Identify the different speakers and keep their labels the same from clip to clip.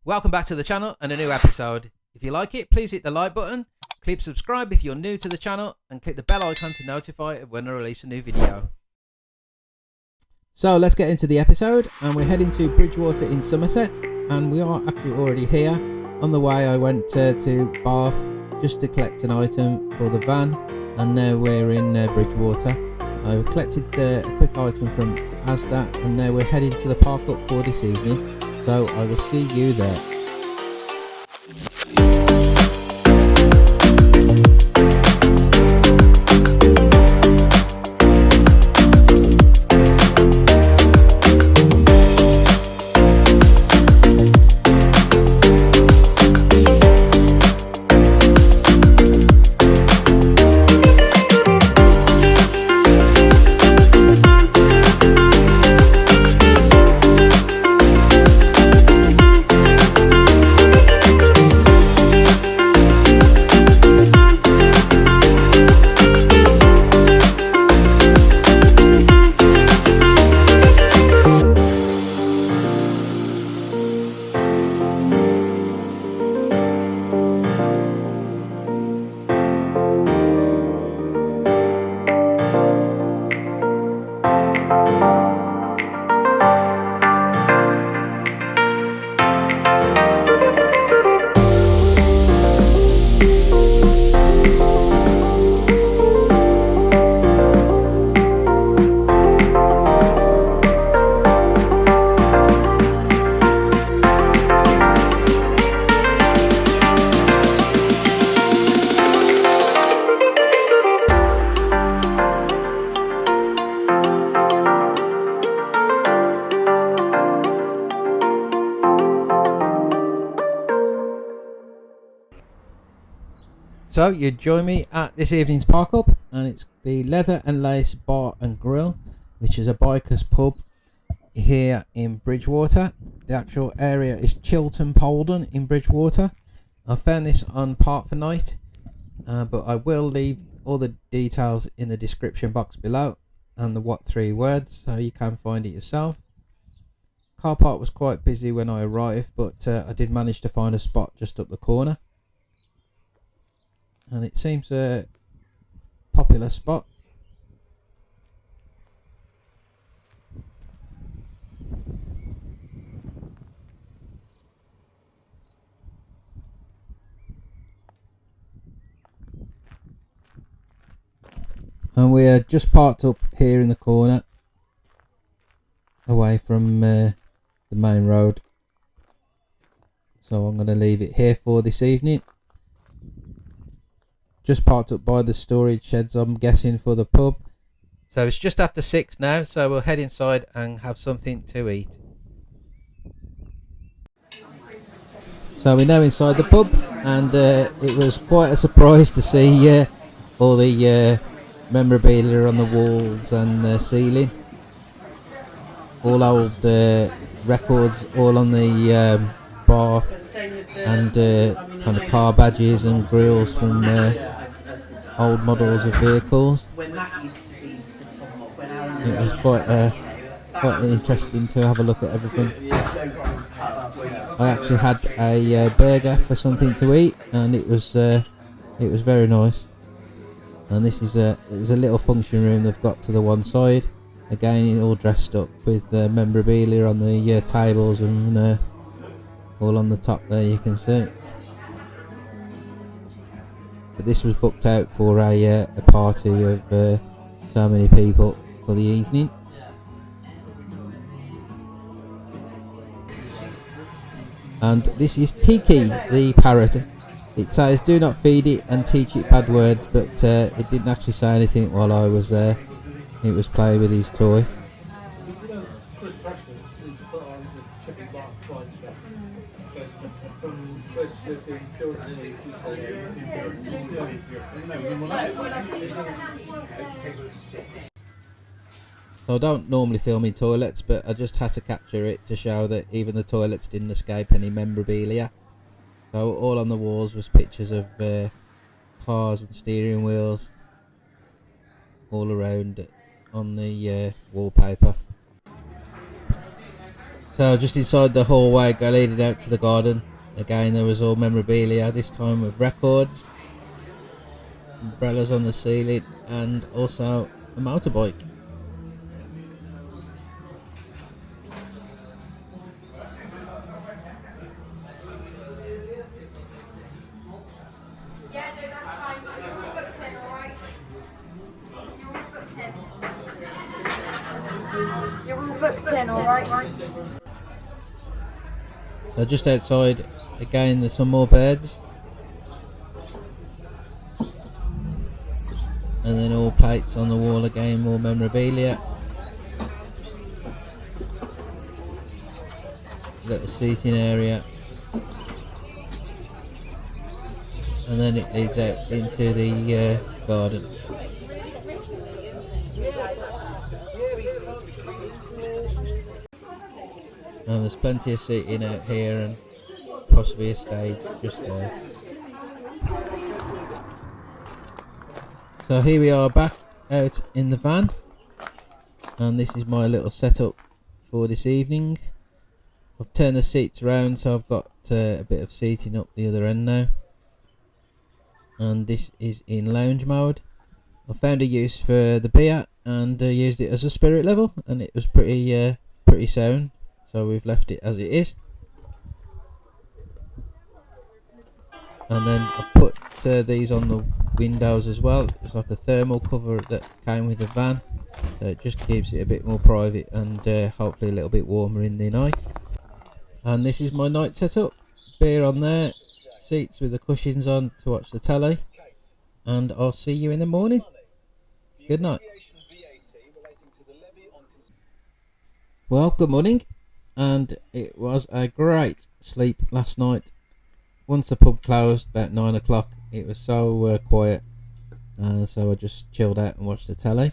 Speaker 1: Welcome back to the channel and a new episode. If you like it, please hit the like button, click subscribe if you're new to the channel, and click the bell icon to notify of when I release a new video. So let's get into the episode, and we're heading to Bridgewater in Somerset, and we are actually already here. On the way I went to Bath just to collect an item for the van, and now we're in Bridgewater. I collected a quick item from Asda, and now we're heading to the park up for this evening, so I will see you there. So you join me at this evening's park up, and it's the Leather and Lace Bar and Grill, which is a biker's pub here in Bridgewater. The actual area is Chilton Polden in Bridgewater. I found this on Park for Night, but I will leave all the details in the description box below and the what 3 words, so you can find it yourself. Car park was quite busy when I arrived, but I did manage to find a spot just up the corner. And it seems a popular spot. And we are just parked up here in the corner, away from the main road. So I'm going to leave it here for this evening. Just parked up by the storage sheds, I'm guessing, for the pub. So it's just after 6 now, so we'll head inside and have something to eat. So we're now inside the pub, and it was quite a surprise to see all the memorabilia on the walls and the ceiling. All old records all on the bar, and kind of car badges and grills from old models of vehicles. It was quite interesting to have a look at everything. I actually had a burger for something to eat, and it was very nice. And this is it was a little function room they've got to the one side. Again, all dressed up with memorabilia on the tables, and all on the top there, you can see. But this was booked out for a party of so many people for the evening. And this is Tiki, the parrot. It says do not feed it and teach it bad words, but it didn't actually say anything while I was there. It was playing with his toy. So I don't normally film in toilets, but I just had to capture it to show that even the toilets didn't escape any memorabilia. So all on the walls was pictures of cars and steering wheels all around on the wallpaper. So just inside the hallway leading out to the garden, again there was all memorabilia, this time with records, umbrellas on the ceiling, and also a motorbike.
Speaker 2: Yeah, no, that's fine. You're all booked in, alright? You're all booked in. You're all booked in, alright?
Speaker 1: So just outside, again there's some more beds. And then all plates on the wall again, more memorabilia. Little seating area. And then it leads out into the garden. And there's plenty of seating out here and possibly a stage just there. So here we are back out in the van, and this is my little setup for this evening. I've turned the seats around so I've got a bit of seating up the other end now, and this is in lounge mode. I found a use for the beer and used it as a spirit level, and it was pretty sound, so we've left it as it is. And then I put these on the windows as well. It's like a thermal cover that came with the van, so it just keeps it a bit more private and hopefully a little bit warmer in the night. And this is my night setup. Beer on there, seats with the cushions on to watch the telly, and I'll see you in the morning. Good night. Well, good morning, and it was a great sleep last night. Once the pub closed about 9 o'clock, it was so quiet, so I just chilled out and watched the telly.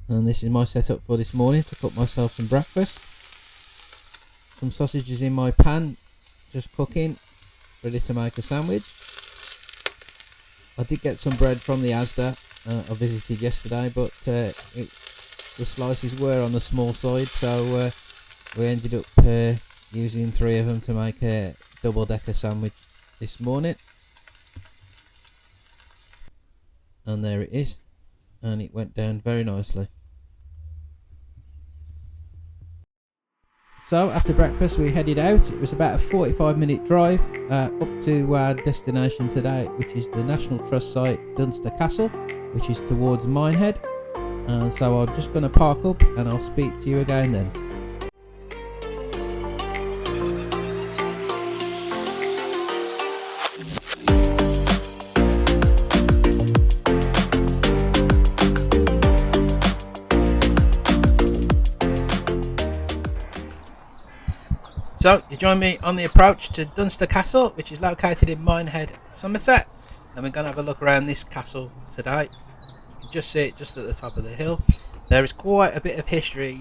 Speaker 1: And this is my setup for this morning to cook myself some breakfast. Some sausages in my pan, just cooking, ready to make a sandwich. I did get some bread from the Asda I visited yesterday, but the slices were on the small side, so we ended up using 3 of them to make a double-decker sandwich this morning. And there it is, and it went down very nicely. So after breakfast we headed out. It was about a 45-minute drive up to our destination today, which is the National Trust site Dunster Castle, which is towards Minehead. And so I'm just going to park up and I'll speak to you again then. So, you join me on the approach to Dunster Castle, which is located in Minehead, Somerset. And we're going to have a look around this castle today. You can just see it just at the top of the hill. There is quite a bit of history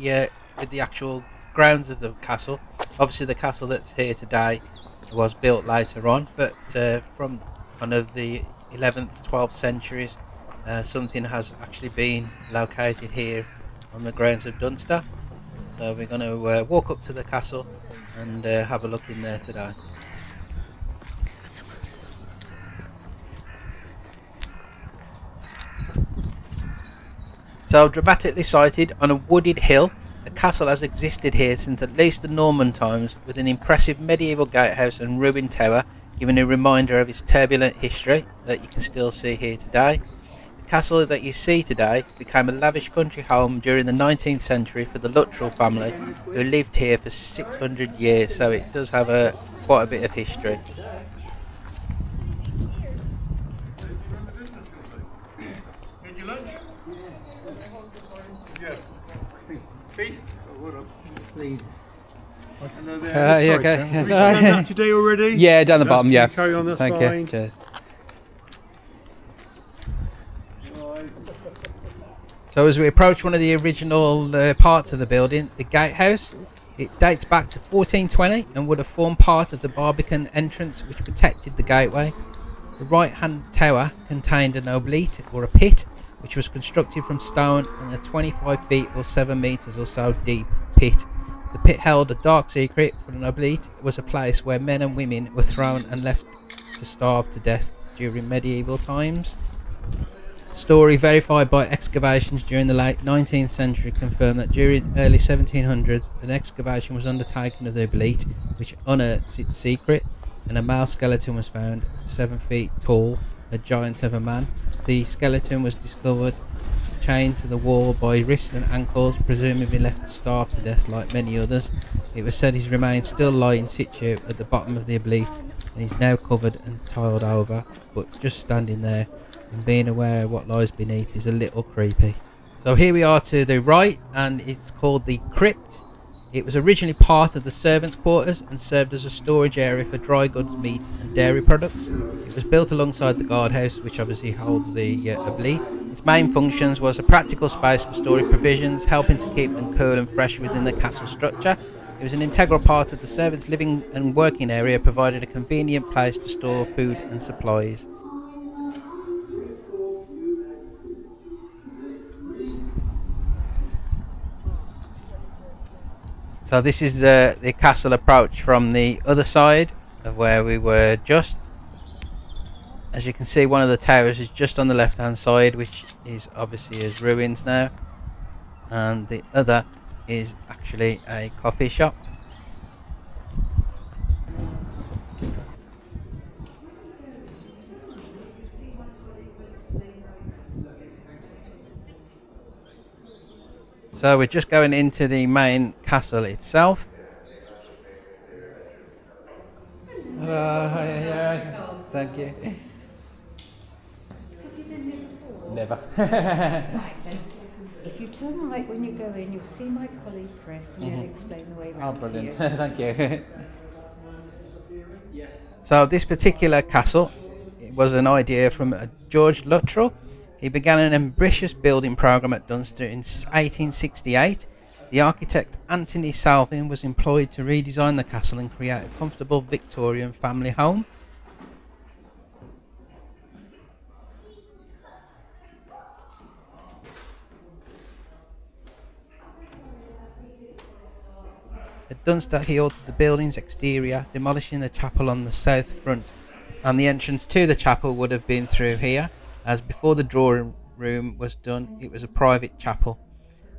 Speaker 1: with the actual grounds of the castle. Obviously the castle that's here today was built later on, but from kind of the 11th, 12th centuries, something has actually been located here on the grounds of Dunster. So we're going to walk up to the castle and have a look in there today. So, dramatically sited on a wooded hill, the castle has existed here since at least the Norman times, with an impressive medieval gatehouse and ruined tower giving a reminder of its turbulent history that you can still see here today. The castle that you see today became a lavish country home during the 19th century for the Luttrell family, who lived here for 600 years, so it does have quite a bit of history.
Speaker 3: Need your lunch? Yeah. Keith?
Speaker 4: Please.
Speaker 3: Hello there.
Speaker 4: Yeah, okay.
Speaker 3: Have
Speaker 4: That's
Speaker 3: you
Speaker 4: all right.
Speaker 3: stand up today already?
Speaker 4: Yeah, down the bottom, yeah.
Speaker 3: Carry on, that's
Speaker 4: Thank
Speaker 3: fine.
Speaker 4: you. Cheers.
Speaker 1: So as we approach one of the original parts of the building, the gatehouse, it dates back to 1420 and would have formed part of the Barbican entrance which protected the gateway. The right hand tower contained an oblate or a pit which was constructed from stone and a 25 feet or 7 metres or so deep pit The pit held a dark secret, for an oblate was a place where men and women were thrown and left to starve to death during medieval times. A story verified by excavations during the late 19th century confirmed that during early 1700s an excavation was undertaken of the oblate, which unearths its secret, and a male skeleton was found 7 feet tall, a giant of a man. The skeleton was discovered chained to the wall by wrists and ankles, presumably left to starve to death like many others. It was said his remains still lie in situ at the bottom of the oblate, and is now covered and tiled over, but just standing there and being aware of what lies beneath is a little creepy. So here we are to the right, and it's called the crypt. It was originally part of the servants' quarters and served as a storage area for dry goods, meat and dairy products. It was built alongside the guardhouse, which obviously holds the oblate. Its main functions was a practical space for storing provisions, helping to keep them cool and fresh within the castle structure. It was an integral part of the servants' living and working area, providing a convenient place to store food and supplies. So this is the castle approach from the other side of where we were just. As you can see, one of the towers is just on the left hand side, which is obviously as ruins now, and the other is actually a coffee shop. So we're just going into the main castle itself. Thank you.
Speaker 5: Have you been here before?
Speaker 1: Never.
Speaker 5: Right then. If you turn right when you go in, you'll see my colleague Chris, and he'll explain the way
Speaker 1: Oh,
Speaker 5: around to
Speaker 1: brilliant.
Speaker 5: you.
Speaker 1: Thank you. So this particular castle, it was an idea from George Luttrell. He began an ambitious building programme at Dunster in 1868. The architect Anthony Salvin was employed to redesign the castle and create a comfortable Victorian family home. At Dunster, he altered the building's exterior, demolishing the chapel on the south front, and the entrance to the chapel would have been through here, as before the drawing room was done, it was a private chapel.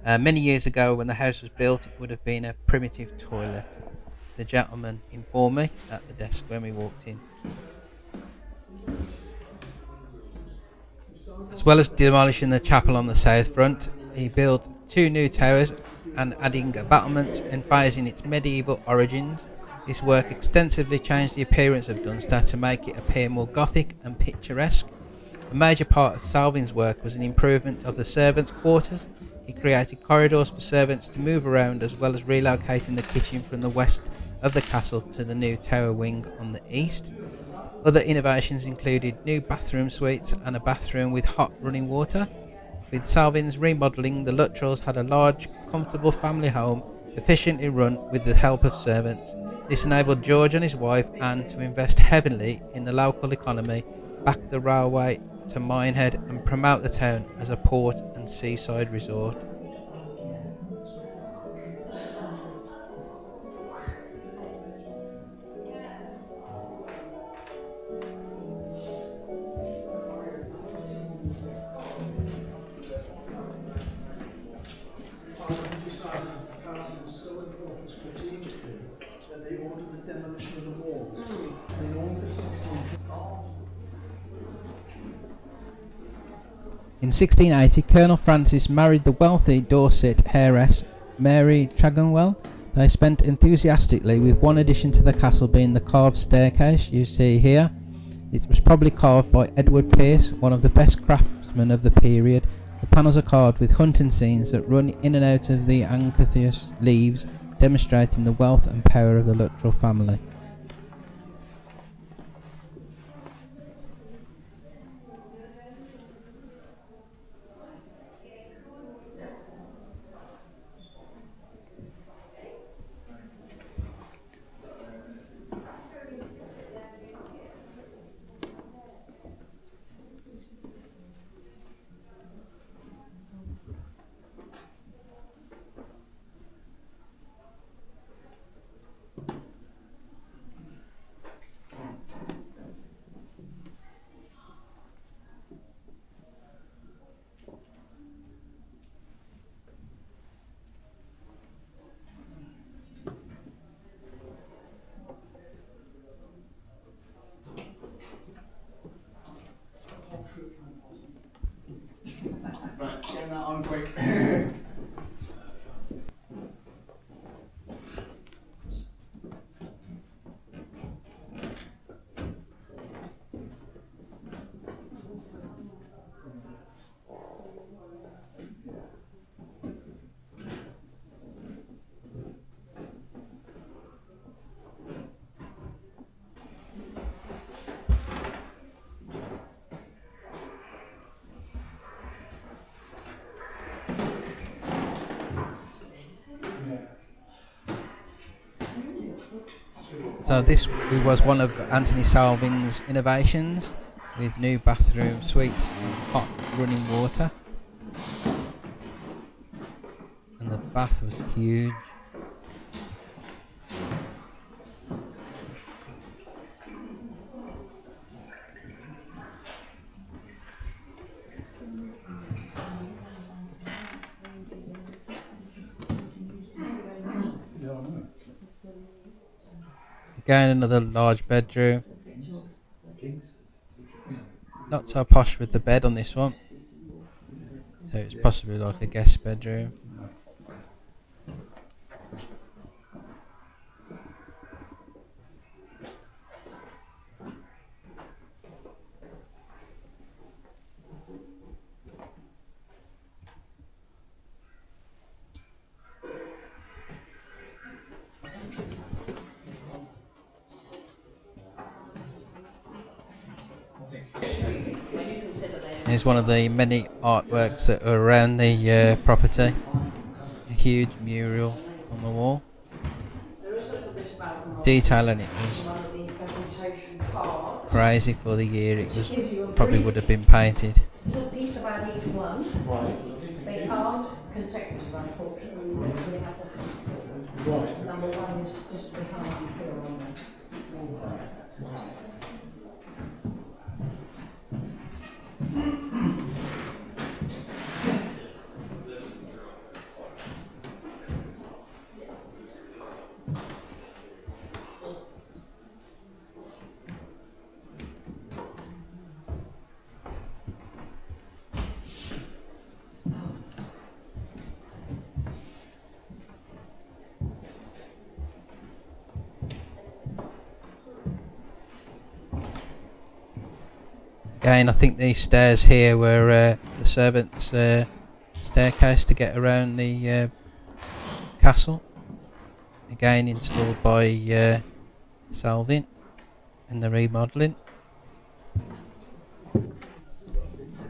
Speaker 1: Many years ago, when the house was built, it would have been a primitive toilet. The gentleman informed me at the desk when we walked in. As well as demolishing the chapel on the south front, he built 2 new towers and adding battlements emphasising its medieval origins. This work extensively changed the appearance of Dunster to make it appear more gothic and picturesque. A major part of Salvin's work was an improvement of the servants' quarters. He created corridors for servants to move around, as well as relocating the kitchen from the west of the castle to the new tower wing on the east. Other innovations included new bathroom suites and a bathroom with hot running water. With Salvin's remodelling, the Luttrells had a large, comfortable family home, efficiently run with the help of servants. This enabled George and his wife Anne to invest heavily in the local economy, back the railway to Minehead, and promote the town as a port and seaside resort. In 1680, Colonel Francis married the wealthy Dorset heiress Mary Tregonwell. They spent enthusiastically, with one addition to the castle being the carved staircase you see here. It was probably carved by Edward Pearce, one of the best craftsmen of the period. The panels are carved with hunting scenes that run in and out of the acanthus leaves, demonstrating the wealth and power of the Luttrell family.
Speaker 3: On quick.
Speaker 1: So this was one of Anthony Salvin's innovations, with new bathroom suites and hot running water. And the bath was huge. Again, another large bedroom. Not so posh with the bed on this one. So it's possibly like a guest bedroom. Here's one of the many artworks that are around the property. A huge mural on the wall. Detail in it was crazy for the year it was. Probably would have been painted.
Speaker 6: Little piece about each one. They aren't consecutive, unfortunately. We literally have the number one is just behind here on there.
Speaker 1: Again, I think these stairs here were the servants' staircase to get around the castle. Again, installed by Salvin in the remodelling.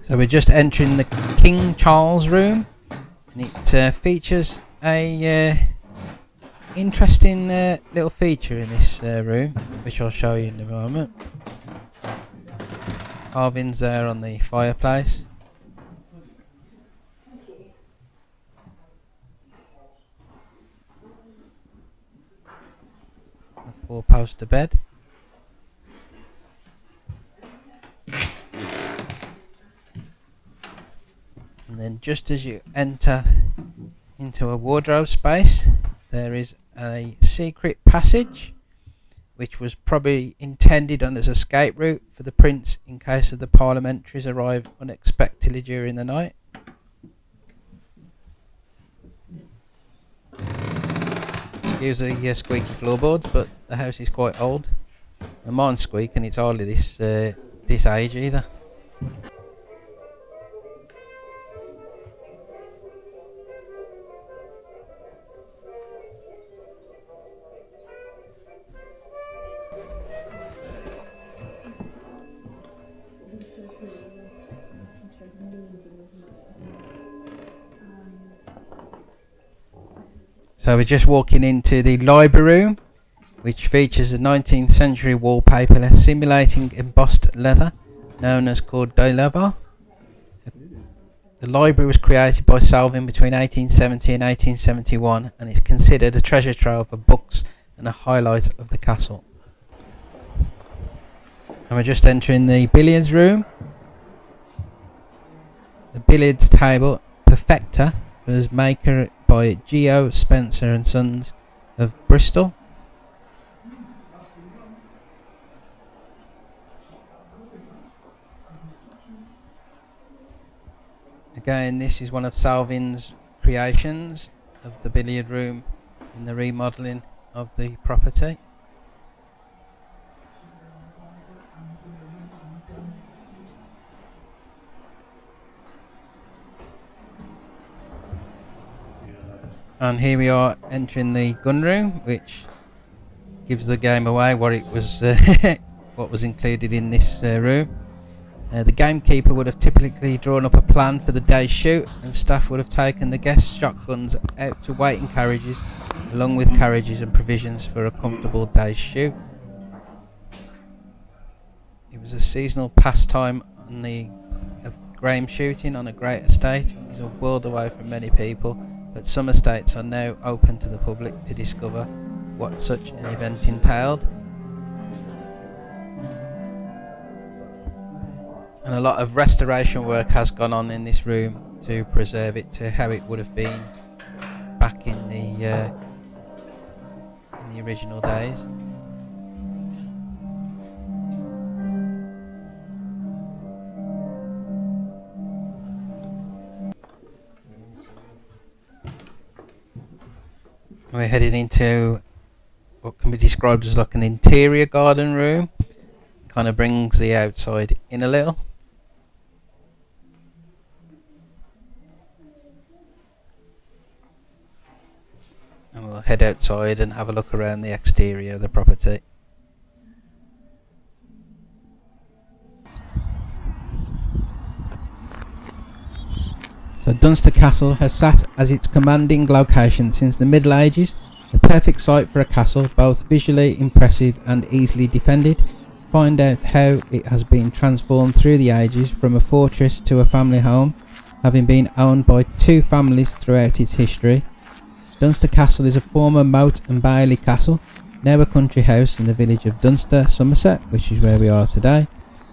Speaker 1: So we're just entering the King Charles room, and it features a interesting little feature in this room, which I'll show you in a moment. Carvings there on the fireplace. A four-poster bed. And then just as you enter into a wardrobe space, there is a secret passage, which was probably intended on as an escape route for the prince in case of the parliamentaries arrive unexpectedly during the night. Excuse the squeaky floorboards, but the house is quite old. And mine's squeak, and it's hardly this age either. So we're just walking into the library room, which features a 19th century wallpaper simulating embossed leather, known as cord de leather. The library was created by Salvin between 1870 and 1871, and is considered a treasure trove of books and a highlight of the castle. And we're just entering the billiards room. The billiards table, Perfecta, was maker by Geo Spencer and Sons of Bristol. Again, this is one of Salvin's creations of the billiard room in the remodelling of the property. And here we are entering the gun room, which gives the game away what it was, what was included in this room. The gamekeeper would have typically drawn up a plan for the day's shoot, and staff would have taken the guest shotguns out to waiting carriages, along with carriages and provisions for a comfortable day's shoot. It was a seasonal pastime of game shooting on a great estate. It's a world away from many people, but some estates are now open to the public to discover what such an event entailed. And a lot of restoration work has gone on in this room to preserve it to how it would have been back in the original days. We're heading into what can be described as like an interior garden room. Kind of brings the outside in a little. And we'll head outside and have a look around the exterior of the property. So Dunster Castle has sat as its commanding location since the Middle Ages, the perfect site for a castle, both visually impressive and easily defended. Find out how it has been transformed through the ages from a fortress to a family home, having been owned by two families throughout its history. Dunster Castle is a former moat and bailey castle, now a country house in the village of Dunster, Somerset, which is where we are today.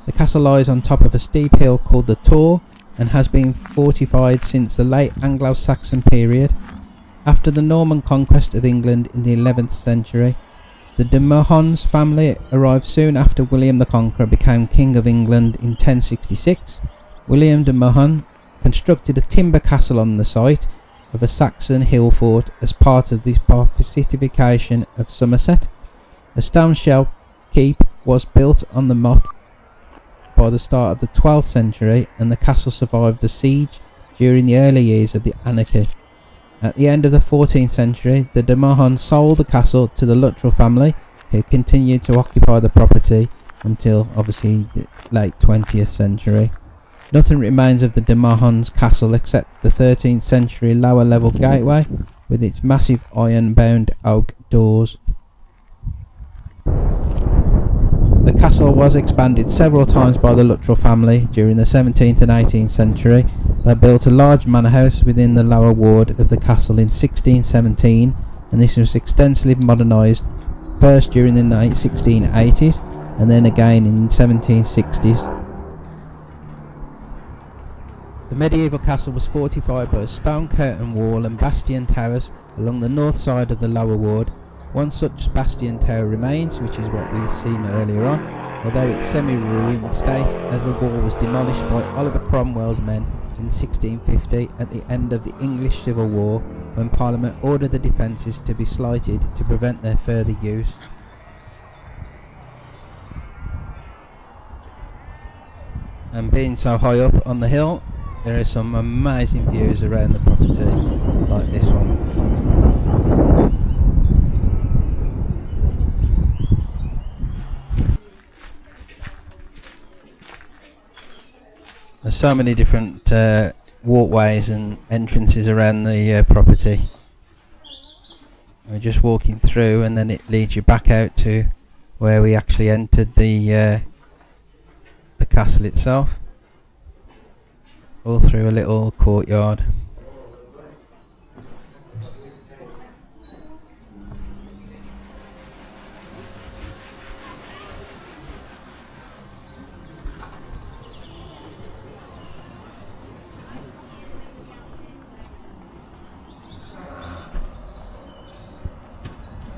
Speaker 1: The castle lies on top of a steep hill called the Tor, and has been fortified since the late Anglo-Saxon period. After the Norman conquest of England in the 11th century, the de Mohons family arrived soon after William the Conqueror became King of England in 1066. William de Mohon constructed a timber castle on the site of a Saxon hill fort as part of the fortification of Somerset. A stone shell keep was built on the moat by the start of the 12th century, and the castle survived a siege during the early years of the anarchy. At the end of the 14th century, the de Mohons sold the castle to the Luttrell family, who continued to occupy the property until obviously the late 20th century. Nothing remains of the de Mohons castle except the 13th century lower level gateway with its massive iron bound oak doors. The castle was expanded several times by the Luttrell family during the 17th and 18th century. They built a large manor house within the lower ward of the castle in 1617, and this was extensively modernised, first during the 1680s and then again in 1760s. The medieval castle was fortified by a stone curtain wall and bastion towers along the north side of the lower ward. One such bastion tower remains, which is what we've seen earlier on, although it's semi-ruined state as the wall was demolished by Oliver Cromwell's men in 1650 at the end of the English Civil War, when Parliament ordered the defences to be slighted to prevent their further use. And being so high up on the hill, there are some amazing views around the property, like this one. There's so many different walkways and entrances around the property. We're just walking through, and then it leads you back out to where we actually entered the castle itself, all through a little courtyard.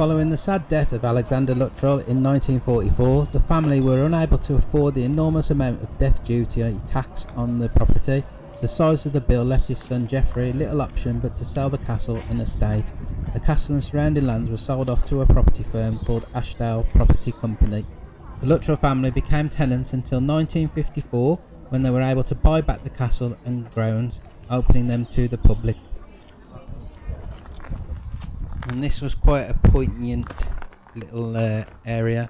Speaker 1: Following the sad death of Alexander Luttrell in 1944, the family were unable to afford the enormous amount of death duty tax on the property, The size of the bill left his son Geoffrey little option but to sell the castle and estate. The castle and surrounding lands were sold off to a property firm called Ashdale Property Company. The Luttrell family became tenants until 1954, when they were able to buy back the castle and grounds, opening them to the public. And this was quite a poignant little area.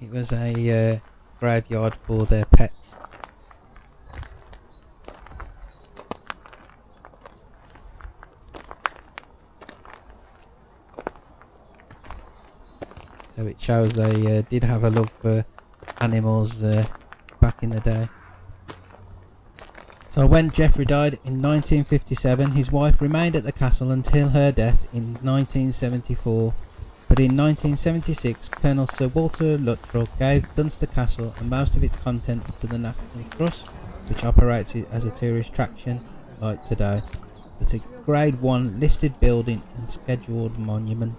Speaker 1: It was a graveyard for their pets. So it shows they did have a love for animals back in the day. So when Geoffrey died in 1957, his wife remained at the castle until her death in 1974. But in 1976, Colonel Sir Walter Luttrell gave Dunster Castle and most of its contents to the National Trust, which operates it as a tourist attraction like today. It's a Grade 1 listed building and scheduled monument.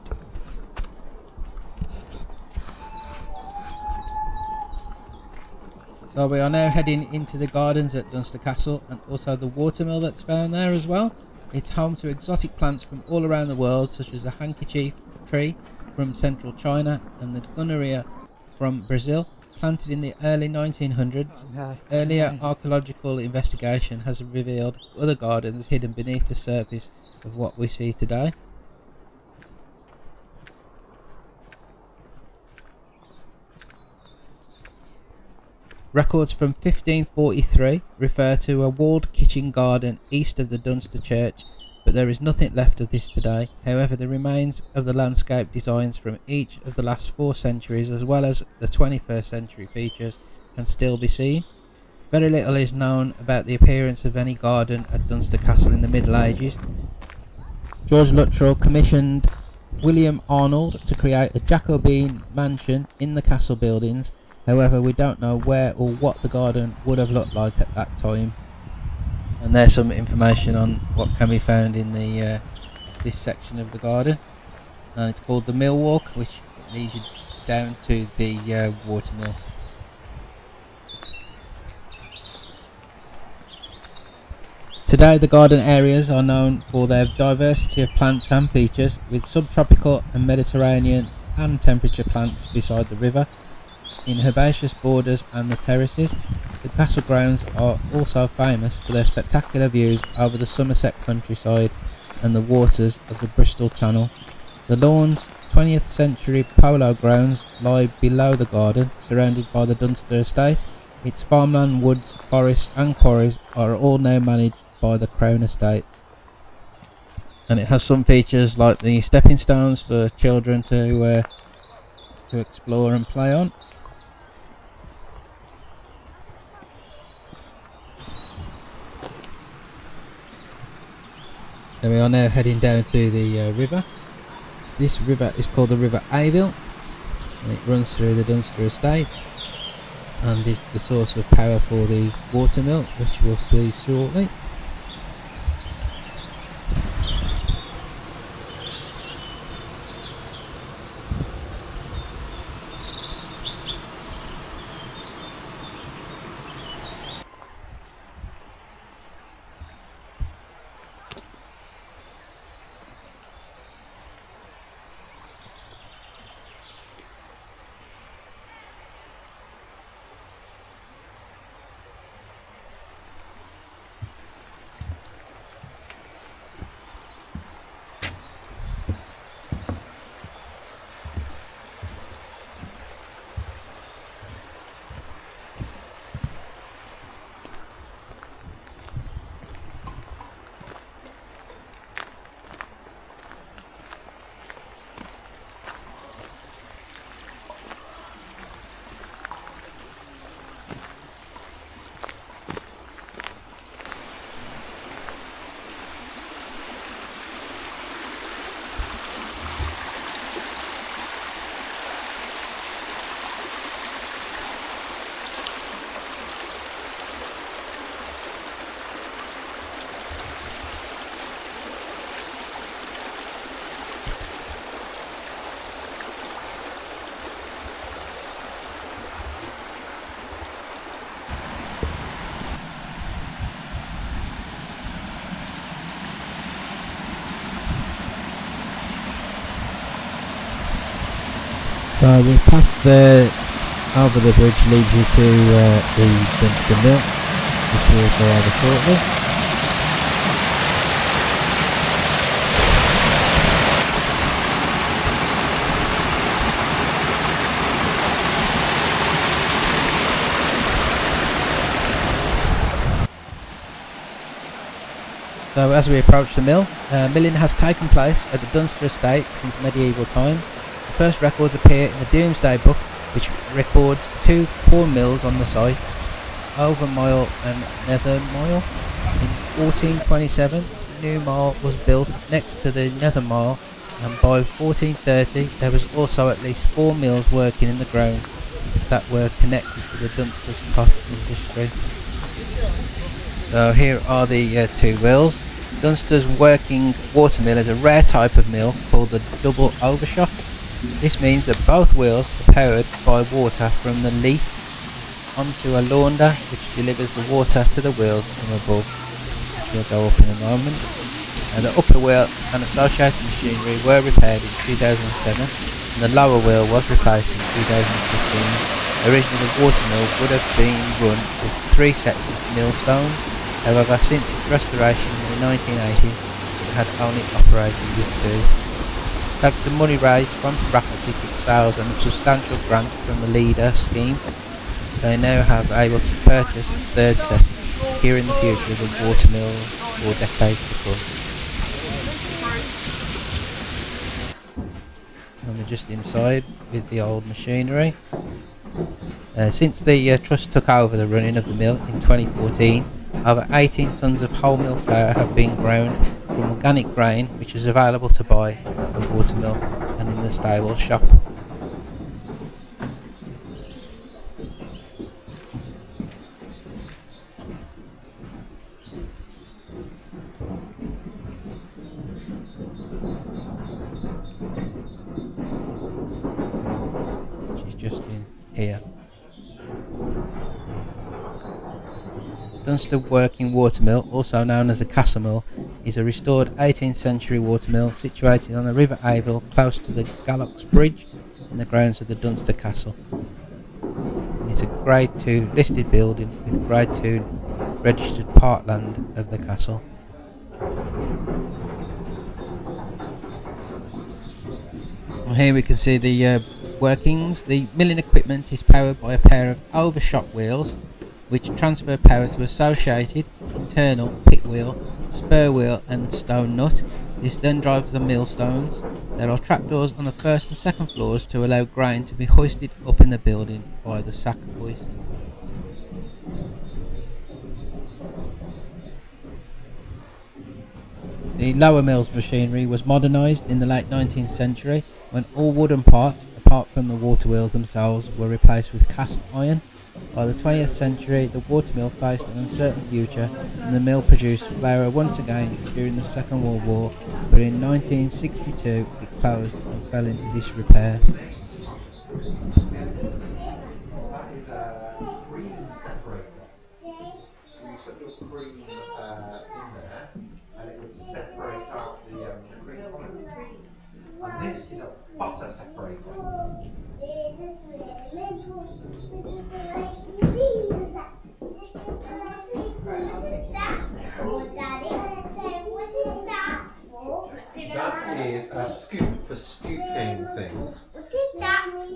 Speaker 1: So we are now heading into the gardens at Dunster Castle and also the watermill that's found there as well. It's home to exotic plants from all around the world, such as the handkerchief tree from central China and the gunneria from Brazil, planted in the early 1900s. Earlier archaeological investigation has revealed other gardens hidden beneath the surface of what we see today. Records from 1543 refer to a walled kitchen garden east of the Dunster church, but there is nothing left of this today. However, the remains of the landscape designs from each of the last 4 centuries, as well as the 21st century features, can still be seen. Very little is known about the appearance of any garden at Dunster Castle in the Middle Ages. George Luttrell commissioned William Arnold to create a Jacobean mansion in the castle buildings. However, we don't know where or what the garden would have looked like at that time. And there's some information on what can be found in the this section of the garden. And it's called the Mill Walk, which leads you down to the watermill. Today the garden areas are known for their diversity of plants and features, with subtropical and Mediterranean and temperature plants beside the river, in herbaceous borders and the terraces. The castle grounds are also famous for their spectacular views over the Somerset countryside and the waters of the Bristol Channel. The lawns, 20th century polo grounds, lie below the garden, surrounded by the Dunster estate. Its farmland, woods, forests and quarries are all now managed by the Crown Estate. And it has some features like the stepping stones for children to explore and play on. So we are now heading down to the river. This river is called the River Avil, and it runs through the Dunster estate and is the source of power for the watermill, which we'll see shortly. So the path there over the bridge leads you to the Dunster mill, which we'll go over shortly. So as we approach the mill, milling has taken place at the Dunster estate since medieval times. The first records appear in the Domesday Book, which records 2 corn mills on the site, Overmile and Nethermile. In 1427, a new mile was built next to the Nethermile, and by 1430 there was also at least 4 mills working in the grounds that were connected to the Dunster's cloth industry. So here are the 2 mills. Dunster's working watermill is a rare type of mill called the double overshot. This means that both wheels are powered by water from the leat onto a launder, which delivers the water to the wheels from above, which will go up in a moment. And the upper wheel and associated machinery were repaired in 2007, and the lower wheel was replaced in 2015. Originally the watermill would have been run with 3 sets of millstones. However, since its restoration in the 1980s, it had only operated with 2. Thanks to money raised from raffle ticket sales and a substantial grant from the Leader scheme, they now have able to purchase a 3rd set here in the future of the watermill for decades to come. And we're just inside with the old machinery. Since the trust took over the running of the mill in 2014, over 18 tonnes of wholemeal flour have been ground from organic grain, which is available to buy at the watermill and in the stable shop. Which is just in here. Dunster Working Watermill, also known as the Castle Mill, is a restored 18th century watermill situated on the River Avil close to the Gallocks Bridge in the grounds of the Dunster Castle. And it's a Grade 2 listed building with Grade 2 registered parkland of the castle. And here we can see the workings. The milling equipment is powered by a pair of overshot wheels, which transfer power to associated internal pit wheel, spur wheel and stone nut. This then drives the millstones. There are trapdoors on the 1st and 2nd floors to allow grain to be hoisted up in the building by the sack hoist. The lower mill's machinery was modernised in the late 19th century, when all wooden parts, apart from the water wheels themselves, were replaced with cast iron. By the 20th century, the watermill faced an uncertain future, and the mill produced flour once again during the Second World War, but in 1962 it closed and fell into disrepair.
Speaker 7: That is a cream separator. So you put your cream in there, and it would separate out the cream from it. And this is a butter separator. That is a scoop for scooping things.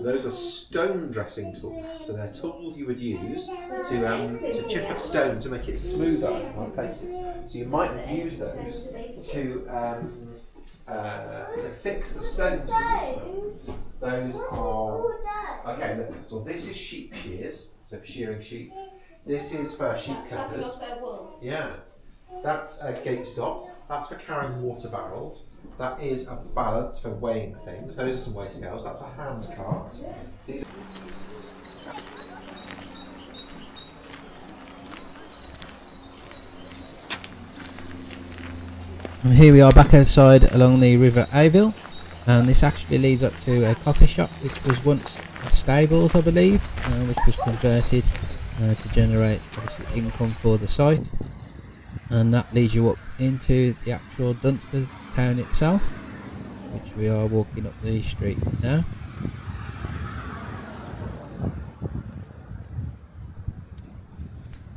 Speaker 7: Those are stone dressing tools. So they're tools you would use to chip a stone to make it smoother in other places. So you might use those to fix the stones. Those are okay. Look, so this is sheep shears. So for shearing sheep. This is for sheep clippers. Yeah. That's a gate stop. That's for carrying water barrels. That is a balance for weighing things. Those are some weigh scales. That's a hand cart. These
Speaker 1: And here we are back outside along the River Avil, and this actually leads up to a coffee shop which was once stables, I believe, which was converted to generate obviously income for the site, and that leads you up into the actual Dunster town itself, which we are walking up the street now.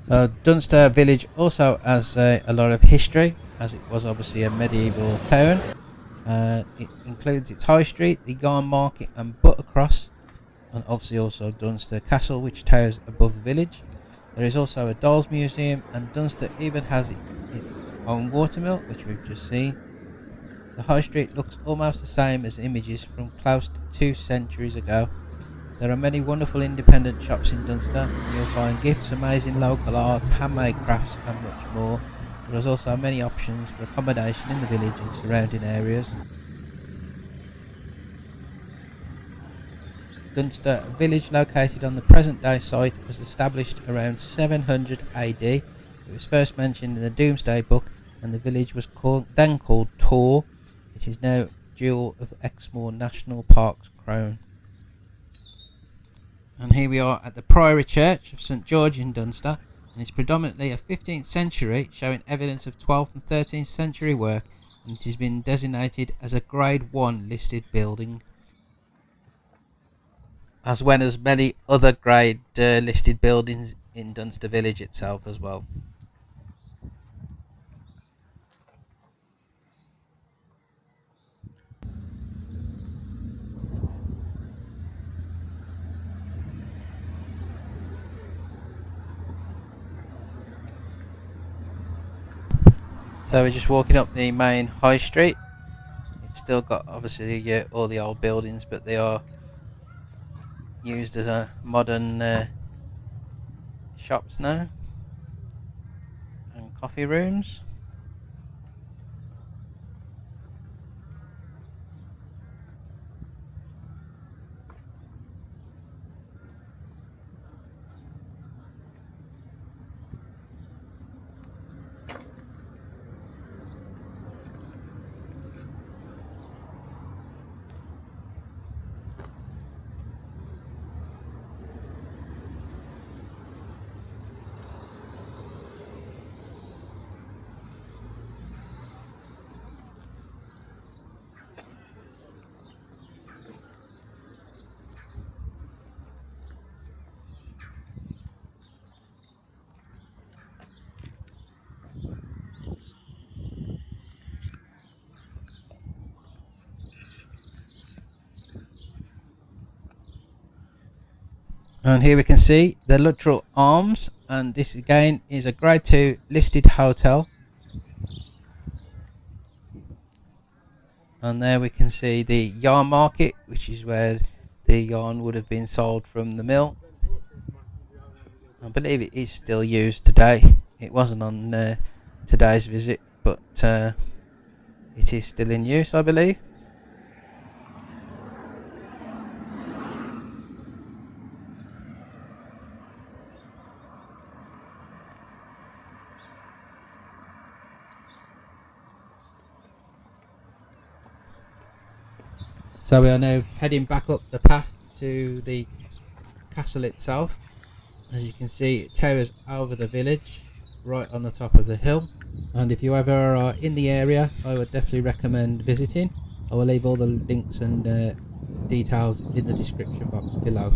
Speaker 1: So Dunster village also has a lot of history, as it was obviously a medieval town. It includes its high street, the yarn market and buttercross, and obviously also Dunster Castle, which towers above the village. There is also a dolls museum, and Dunster even has its own watermill, which we've just seen. The high street looks almost the same as images from close to 2 centuries ago. There are many wonderful independent shops in Dunster. You'll find gifts, amazing local art, handmade crafts and much more. There is also many options for accommodation in the village and surrounding areas. Dunster, a village located on the present day site, was established around 700 AD. It was first mentioned in the Domesday Book, and the village was then called Tor. It is now Jewel of Exmoor National Park's crown. And here we are at the Priory Church of St George in Dunster, and it's predominantly a 15th century, showing evidence of 12th and 13th century work, and it has been designated as a Grade 1 listed building, as well as many other grade listed buildings in Dunster village itself as well. So we're just walking up the main high street. It's still got obviously all the old buildings, but they are used as a modern shops now and coffee rooms. And here we can see the Luttrell Arms, and this again is a Grade 2 listed hotel. And there we can see the yarn market, which is where the yarn would have been sold from the mill. I believe it is still used today. It wasn't on today's visit, but it is still in use, I believe. So we are now heading back up the path to the castle itself. As you can see, it towers over the village, right on the top of the hill. And if you ever are in the area, I would definitely recommend visiting. I will leave all the links and details in the description box below.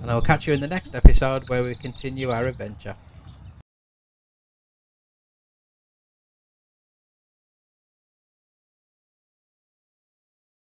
Speaker 1: And I will catch you in the next episode where we continue our adventure.